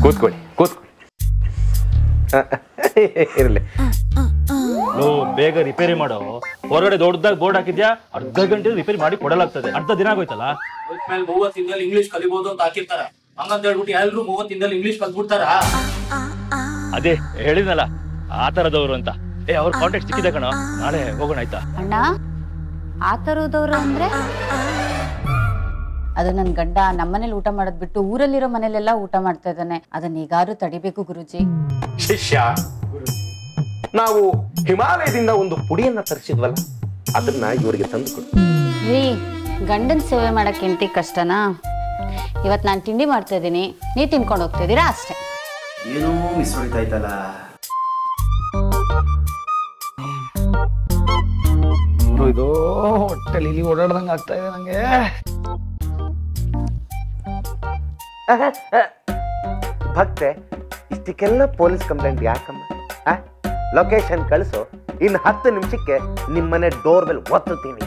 ಕೂತ್ಕೊಳ್ಳಿ ಇರಲಿ. ಬೇಗ ರಿಪೇರಿ ಮಾಡೋ. ಹೊರಗಡೆ ದೊಡ್ಡದಾಗಿ ಬೋರ್ಡ್ ಹಾಕಿದ್ಯಾ, ಅರ್ಧ ಗಂಟೆ ರಿಪೇರಿ ಮಾಡಿ ಕೊಡಲಾಗ್ತದೆ. ಅರ್ಧ ದಿನ ಆಗೋಯ್ತಲ್ಲ. 30 ದಿನದಲ್ಲಿ ಇಂಗ್ಲಿಷ್ ಕಲಿಬಹುದು ಅಂತ ಹಾಕಿರ್ತಾರ. ಹಂಗಂತ ಹೇಳ್ಬಿಟ್ಟು ಎಲ್ರು 30 ದಿನದಲ್ಲಿ ಇಂಗ್ಲಿಷ್ ಕಲ್ತ್ಬಿಡ್ತಾರ. ಅದೇ ಹೇಳಿದ್ನಲ್ಲ ಆ ತರದವ್ರು ಅಂತ. ಅವ್ರ ಕಾಂಟ್ಯಾಕ್ಟ್ ಸಿಕ್ಕಿದೆ ಕಣ, ನಾಳೆ ಹೋಗೋಣ ಆಯ್ತಾ? ಅಣ್ಣ ಆ ತರದವ್ರು ಅಂದ್ರೆ ಅದು ನನ್ ಗಂಡ ನಮ್ಮನೇಲಿ ಊಟ ಮಾಡೋದ್ ಬಿಟ್ಟು ಊರಲ್ಲಿರೋ ಮನೇಲೆಲ್ಲ ಊಟ ಮಾಡ್ತಾ ಇದ್ದಾನೆ. ಅದನ್ನ ಈಗಾರು ತಡಿಬೇಕು ಗುರುಜಿ. ಶಿಷ್ಯ, ನಾವು ಹಿಮಾಲಯದಿಂದ ಒಂದು ಪುಡಿಯನ್ನ ತರಿಸಿದ್ವಲ್ಲ, ಅದನ್ನ ಇವರಿಗೆ ತಂದು ಕೊಡು. ರೀ, ಗಂಡನ್ ಸೇವೆ ಮಾಡಕ್ ಹೆಂಡತಿ ಕಷ್ಟನಾ? ಇವತ್ ನಾನ್ ತಿಂಡಿ ಮಾಡ್ತಾ ಇದ್ದೀನಿ, ನೀವ್ ತಿನ್ಕೊಂಡು ಹೋಗ್ತಿದ್ದೀರಾ ಅಷ್ಟೇ. ಏನೋ ಮಿಸ್ ಹೊಡಿತಾಯ್ತಲ್ಲ. ಇದು ಹೊಟ್ಟೆಲಿ ಇಲ್ಲಿ ಓಡಾಡ್ದಂಗೆ ಆಗ್ತಾ ಇದೆ ನಂಗೆ. ಭಕ್ತೆ, ಇಷ್ಟಕ್ಕೆಲ್ಲ ಪೊಲೀಸ್ ಕಂಪ್ಲೇಂಟ್ ಯಾಕಮ್ಮ? ಲೊಕೇಶನ್ ಕಳಿಸು, ಇನ್ನು 10 ನಿಮಿಷಕ್ಕೆ ನಿಮ್ಮನೆ ಡೋರ್ ಬೆಲ್ ಒತ್ತುತ್ತೀನಿ.